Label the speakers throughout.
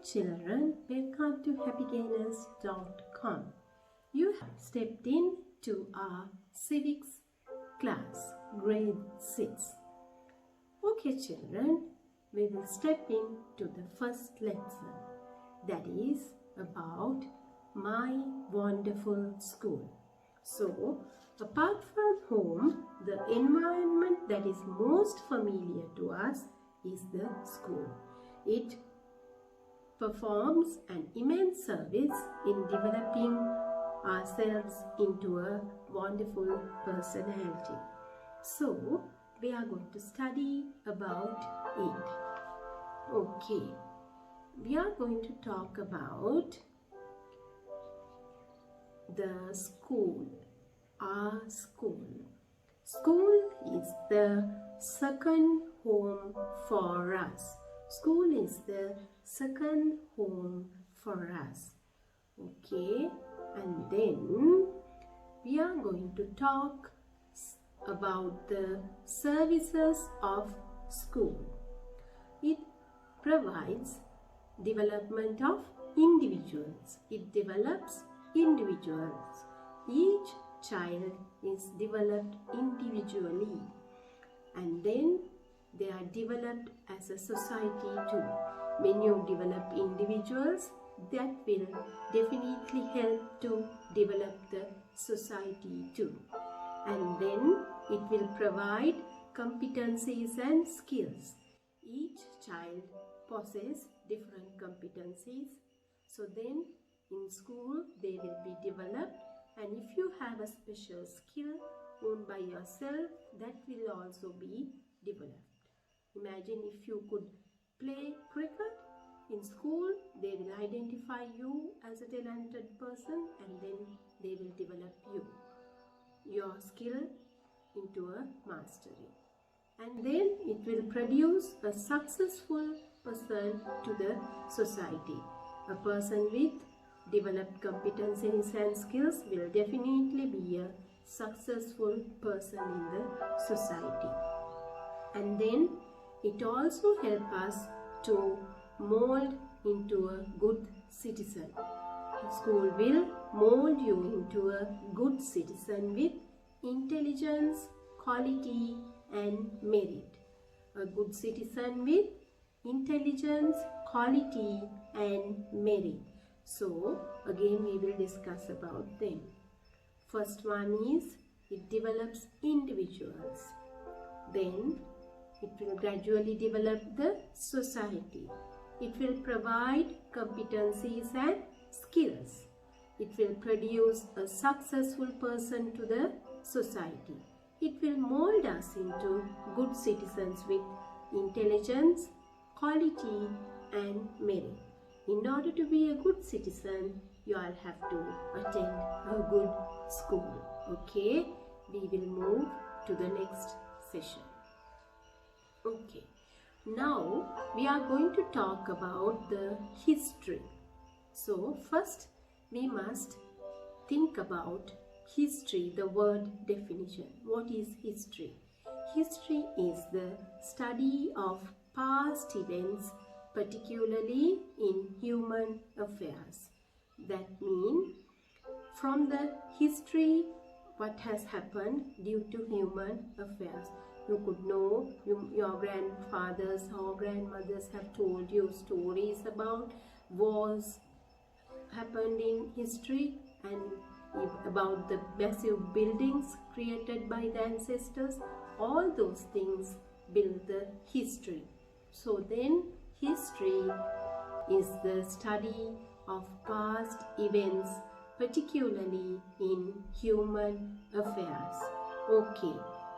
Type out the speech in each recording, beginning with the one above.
Speaker 1: children, welcome to happygainers.com. You have stepped in to our Civics class, grade 6. Okay children, we will step into the first lesson, that is about my wonderful school. So, apart from home, the environment that is most familiar to us is the school. It performs an immense service in developing ourselves into a wonderful personality. So, we are going to study about it. Okay, we are going to talk about the school, our school. School is the second home for us. School is the second home for us. Okay, and then we are going to talk about the services of school. It provides development of individuals. It develops individuals. Each child is developed individually, and then they are developed as a society too. When you develop individuals, that will definitely help to develop the society too. And then it will provide competencies and skills. Each child possesses different competencies. So then in school they will be developed, and if you have a special skill owned by yourself, that will also be developed. Imagine if you could play cricket in school, they will identify you as a talented person, and then they will develop your skill into a mastery. And then it will produce a successful person to the society. A person with developed competencies and skills will definitely be a successful person in the society. And then it also helps us to mold into a good citizen. School will mold you into a good citizen with intelligence, quality and merit. A good citizen with intelligence, quality and merit. So again we will discuss about them. First one is it develops individuals. Then it will gradually develop the society. It will provide competencies and skills. It will produce a successful person to the society. It will mold us into good citizens with intelligence, quality and merit. In order to be a good citizen, you all have to attend a good school. Okay, we will move to the next session. Okay, now we are going to talk about the history. So first we must think about history, the word definition. What is history? History is the study of past events, particularly in human affairs. That means from the history what has happened due to human affairs. You could know your grandfathers or grandmothers have told you stories about wars happened in history and about the massive buildings created by the ancestors. All those things build the history. So then history is the study of past events, particularly in human affairs. Okay,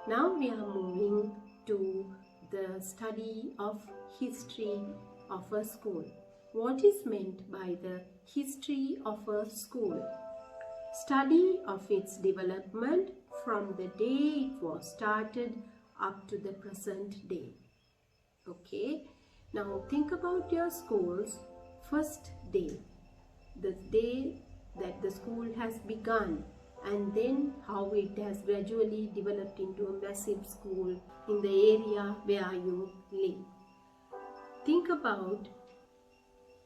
Speaker 1: now we are moving to the study of history of a school. What is meant by the history of a school? Study of its development from the day it was started up to the present day. Okay, now think about your school's first day, the day that the school has begun, and then how it has gradually developed into a massive school in the area where you live. Think about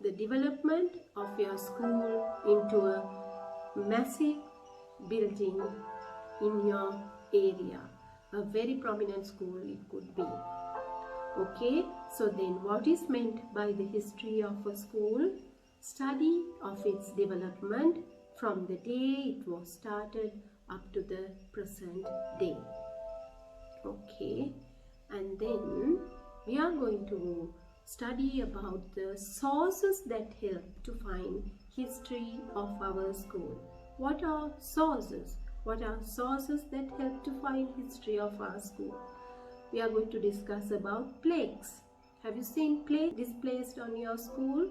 Speaker 1: the development of your school into a massive building in your area. A very prominent school it could be. Okay, so then what is meant by the history of a school? Study of its development from the day it was started up to the present day. Okay, and then we are going to study about the sources that help to find history of our school. What are sources? What are sources that help to find history of our school? We are going to discuss about plaques. Have you seen plaques displaced on your school?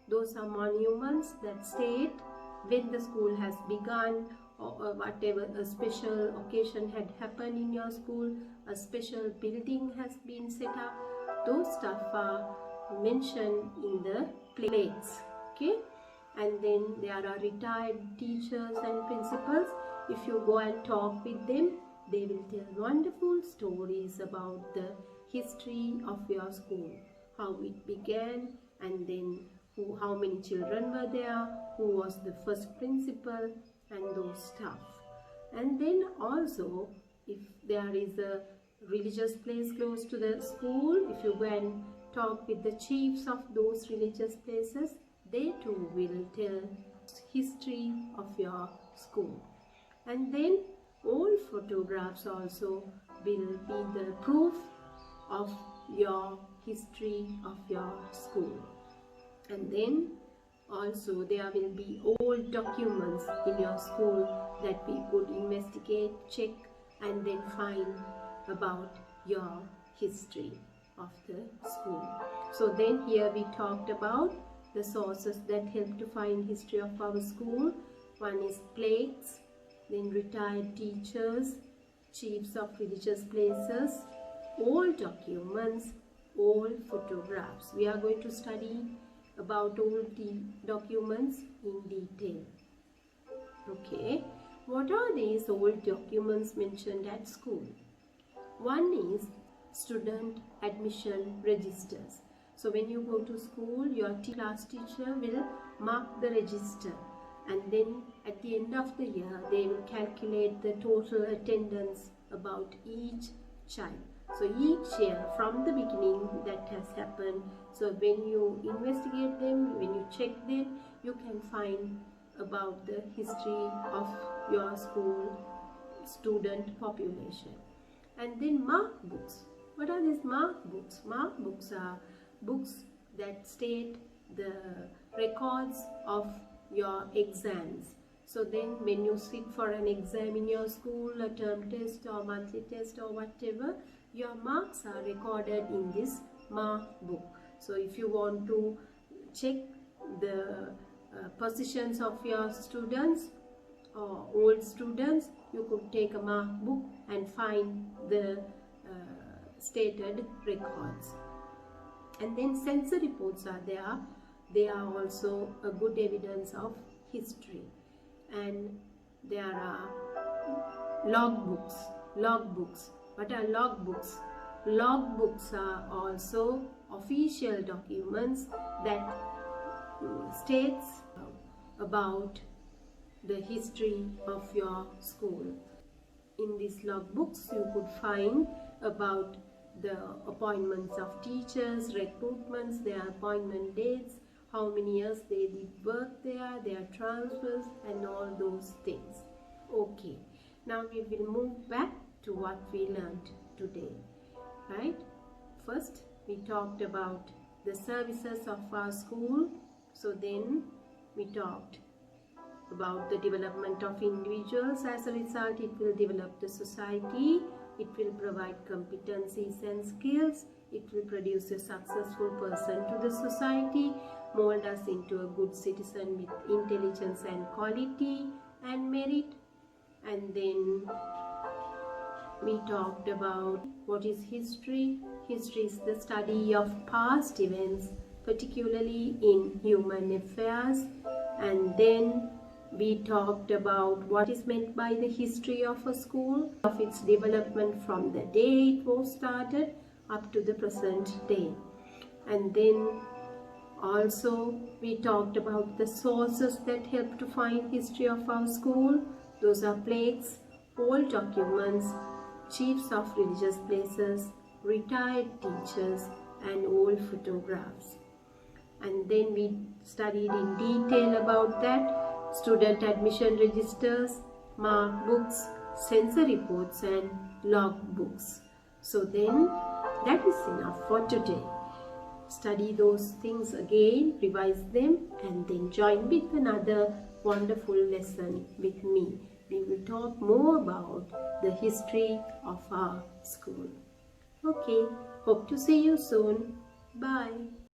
Speaker 1: Those are monuments that state when the school has begun, or whatever a special occasion had happened in your school, a special building has been set up. Those stuff are mentioned in the plaques. Okay, and then there are retired teachers and principals. If you go and talk with them, they will tell wonderful stories about the history of your school, how it began, and then how many children were there, who was the first principal, and those stuff. And then also, if there is a religious place close to the school, if you go and talk with the chiefs of those religious places, they too will tell history of your school. And then old photographs also will be the proof of your history of your school. And then also there will be old documents in your school that we could investigate, check, and then find about your history of the school. So then here we talked about the sources that help to find history of our school. One is plaques, then retired teachers, chiefs of religious places, old documents, old photographs. We are going to study about old documents in detail. Okay, what are these old documents mentioned at school? One is student admission registers. So when you go to school, your class teacher will mark the register, and then at the end of the year they will calculate the total attendance about each child. So each year from the beginning that has happened. So when you investigate them, when you check them, you can find about the history of your school student population. And then mark books. What are these mark books? Mark books are books that state the records of your exams. So then when you sit for an exam in your school, a term test or monthly test or whatever, your marks are recorded in this mark book. So if you want to check the positions of your students or old students, you could take a mark book and find the stated records. And then census reports are there. They are also a good evidence of history. And there are logbooks. Logbooks. What are logbooks? Logbooks are also official documents that states about the history of your school. In these logbooks, you could find about the appointments of teachers, recruitments, their appointment dates, how many years they did work there, their transfers, and all those things. Okay, now we will move back to what we learned today, right? First, we talked about the services of our school. So then we talked about the development of individuals. As a result, it will develop the society. It will provide competencies and skills. It will produce a successful person to the society, mold us into a good citizen with intelligence and quality and merit. And then we talked about what is history. History is the study of past events, particularly in human affairs. And then we talked about what is meant by the history of a school, of its development from the day it was started up to the present day. And then Also, we talked about the sources that help to find history of our school. Those are plaques, old documents, chiefs of religious places, retired teachers, and old photographs. And then we studied in detail about that: student admission registers, mark books, censor reports, and log books. So then that is enough for today. Study those things again, revise them, and then join with another wonderful lesson with me. We will talk more about the history of our school. Okay, hope to see you soon. Bye.